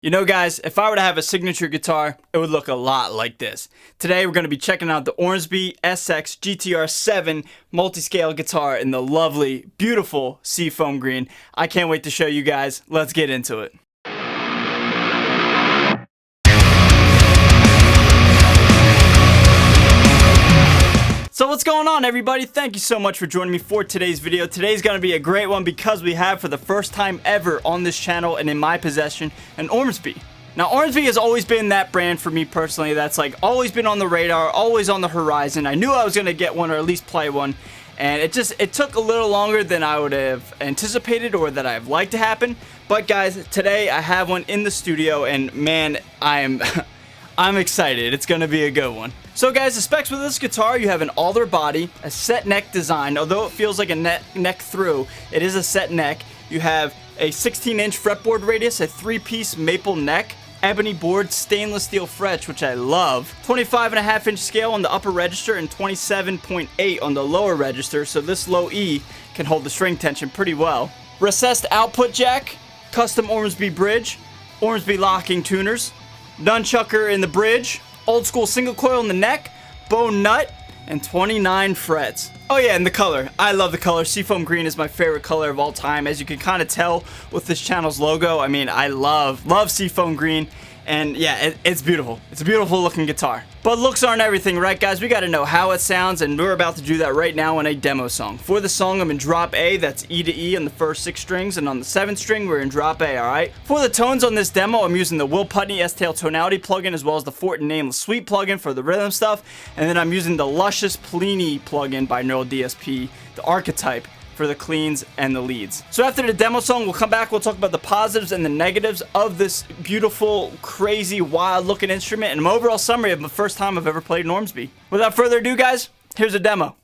You know guys, if I were to have a signature guitar, it would look a lot like this. Today we're going to be checking out the Ormsby SX GTR 7 multi-scale guitar in the lovely, beautiful seafoam green. I can't wait to show you guys. Let's get into it. So what's going on everybody? Thank you so much for joining me for today's video. Today's going to be a great one because we have for the first time ever on this channel and in my possession an Ormsby. Now Ormsby has always been that brand for me personally that's like always been on the radar, always on the horizon. I knew I was going to get one or at least play one, and it took a little longer than I would have anticipated or that I've liked to happen. But guys, today I have one in the studio and man, I'm excited. It's going to be a good one. So guys, the specs with this guitar, you have an alder body, a set neck design. Although it feels like a neck through, it is a set neck. You have a 16-inch fretboard radius, a 3-piece maple neck, ebony board, stainless steel frets, which I love, 25.5-inch scale on the upper register and 27.8 on the lower register, so this low E can hold the string tension pretty well. Recessed output jack, custom Ormsby bridge, Ormsby locking tuners, nunchucker in the bridge, old school single coil in the neck, bone nut, and 29 frets. Oh yeah, and the color. I love the color. Seafoam green is my favorite color of all time. As you can kind of tell with this channel's logo, I mean, I love seafoam green. And yeah, it's beautiful. It's a beautiful looking guitar. But looks aren't everything, right guys? We got to know how it sounds, and we're about to do that right now in a demo song. For the song, I'm in drop A, that's E to E on the first 6 strings, and on the 7th string, we're in drop A, alright? For the tones on this demo, I'm using the Will Putney S-Tail tonality plugin, as well as the Fortin Nameless Sweet plugin for the rhythm stuff, and then I'm using the Luscious Plini plugin by Neural DSP, the Archetype, for the cleans and the leads. So after the demo song, we'll come back, we'll talk about the positives and the negatives of this beautiful, crazy, wild looking instrument and an overall summary of the first time I've ever played an Ormsby. Without further ado guys, here's a demo.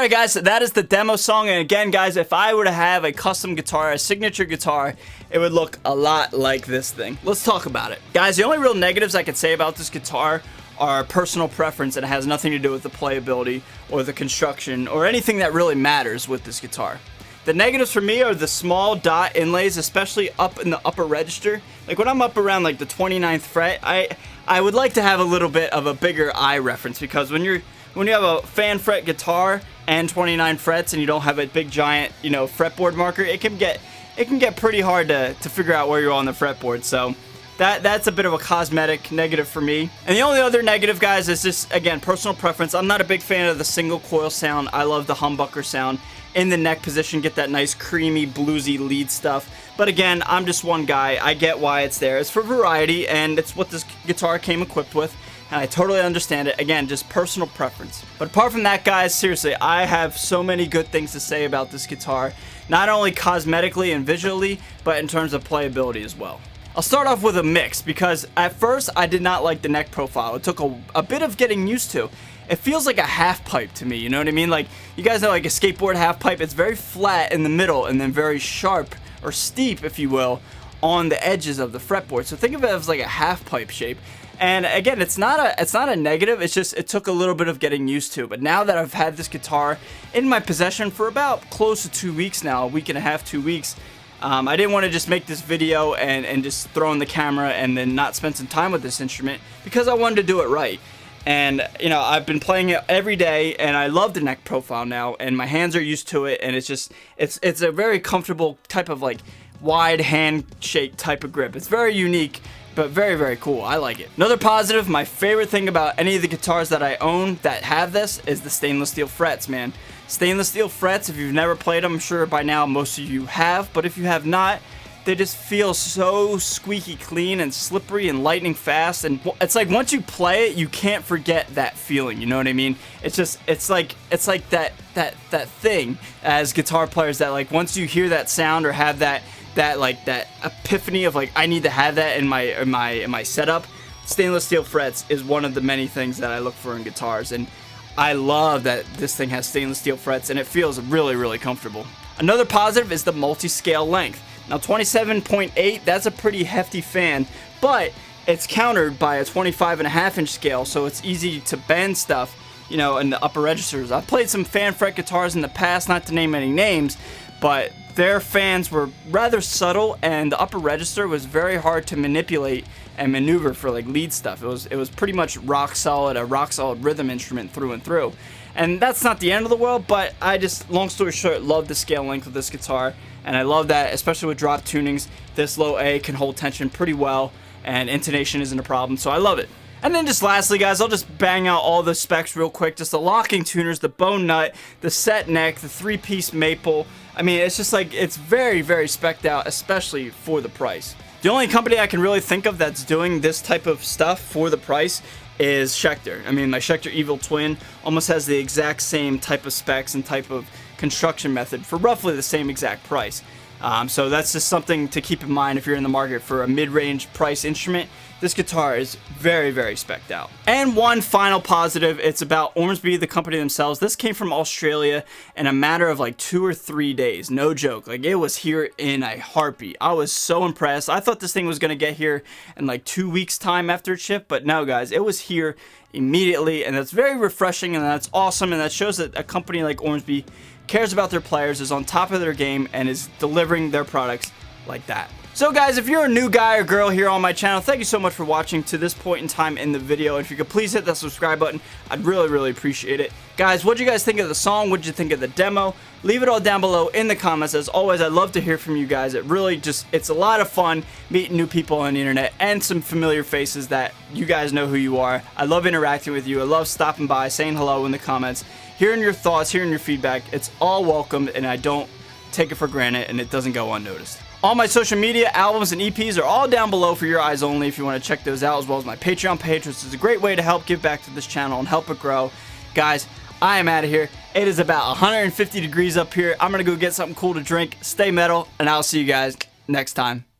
Alright guys, so that is the demo song, and again guys, if I were to have a custom guitar, a signature guitar, it would look a lot like this thing. Let's talk about it. Guys, the only real negatives I could say about this guitar are personal preference, and it has nothing to do with the playability or the construction or anything that really matters with this guitar. The negatives for me are the small dot inlays, especially up in the upper register. Like when I'm up around like the 29th fret, I would like to have a little bit of a bigger eye reference, because when you have a fan fret guitar and 29 frets and you don't have a big giant, you know, fretboard marker, it can get pretty hard to figure out where you're on the fretboard. So that's a bit of a cosmetic negative for me. And the only other negative, guys, is just, again, personal preference. I'm not a big fan of the single coil sound. I love the humbucker sound in the neck position, get that nice creamy bluesy lead stuff. But again, I'm just one guy. I get why it's there. It's for variety, and it's what this guitar came equipped with, and I totally understand it. Again, just personal preference. But apart from that, guys, seriously, I have so many good things to say about this guitar, not only cosmetically and visually, but in terms of playability as well. I'll start off with a mix, because at first I did not like the neck profile. It took a bit of getting used to. It feels like a half pipe to me, you know what I mean? Like, you guys know, like a skateboard half pipe, it's very flat in the middle and then very sharp, or steep if you will, on the edges of the fretboard. So think of it as like a half pipe shape. And again, it's not a negative, it's just it took a little bit of getting used to. But now that I've had this guitar in my possession for about close to 2 weeks now, a week and a half, 2 weeks, I didn't want to just make this video and just throw in the camera and then not spend some time with this instrument, because I wanted to do it right. And, you know, I've been playing it every day, and I love the neck profile now, and my hands are used to it, and it's just, it's a very comfortable type of, like, wide handshake type of grip. It's very unique, but very, very cool. I like it. Another positive, my favorite thing about any of the guitars that I own that have this is the stainless steel frets, man. Stainless steel frets, if you've never played them, I'm sure by now most of you have, but if you have not, they just feel so squeaky clean and slippery and lightning fast, and it's like once you play it, you can't forget that feeling, you know what I mean? It's just, it's like that thing as guitar players, that like once you hear that sound or have that epiphany of like, I need to have that in my setup, stainless steel frets is one of the many things that I look for in guitars, and I love that this thing has stainless steel frets, and it feels really, really comfortable. Another positive is the multi-scale length. Now 27.8, that's a pretty hefty fan, but it's countered by a 25.5-inch scale, so it's easy to bend stuff, you know, in the upper registers. I've played some fan fret guitars in the past, not to name any names, but their fans were rather subtle, and the upper register was very hard to manipulate and maneuver for like lead stuff. It was pretty much rock solid, a rock solid rhythm instrument through and through. And that's not the end of the world, but I just, long story short, love the scale length of this guitar, and I love that, especially with drop tunings, this low A can hold tension pretty well, and intonation isn't a problem, so I love it. And then just lastly, guys, I'll just bang out all the specs real quick. Just the locking tuners, the bone nut, the set neck, the 3-piece maple. I mean, it's just like, it's very, very specced out, especially for the price. The only company I can really think of that's doing this type of stuff for the price is Schecter. I mean, my Schecter Evil Twin almost has the exact same type of specs and type of construction method for roughly the same exact price. So that's just something to keep in mind if you're in the market for a mid-range price instrument. This guitar is very, very specced out. And one final positive, it's about Ormsby, the company themselves. This came from Australia in a matter of like 2 or 3 days. No joke. Like, it was here in a heartbeat. I was so impressed. I thought this thing was going to get here in like 2 weeks time after it shipped, but no, guys, it was here immediately, and that's very refreshing, and that's awesome, and that shows that a company like Ormsby cares about their players, is on top of their game, and is delivering their products like that. So guys, if you're a new guy or girl here on my channel, thank you so much for watching to this point in time in the video. If you could please hit that subscribe button, I'd really, really appreciate it. Guys, what did you guys think of the song? What did you think of the demo? Leave it all down below in the comments. As always, I'd love to hear from you guys. It really just, it's a lot of fun meeting new people on the internet and some familiar faces that you guys know who you are. I love interacting with you. I love stopping by, saying hello in the comments, hearing your thoughts, hearing your feedback. It's all welcomed, and I don't take it for granted, and it doesn't go unnoticed. All my social media, albums, and EPs are all down below for your eyes only if you want to check those out, as well as my Patreon page, which is a great way to help give back to this channel and help it grow. Guys, I am out of here. It is about 150 degrees up here. I'm going to go get something cool to drink. Stay metal, and I'll see you guys next time.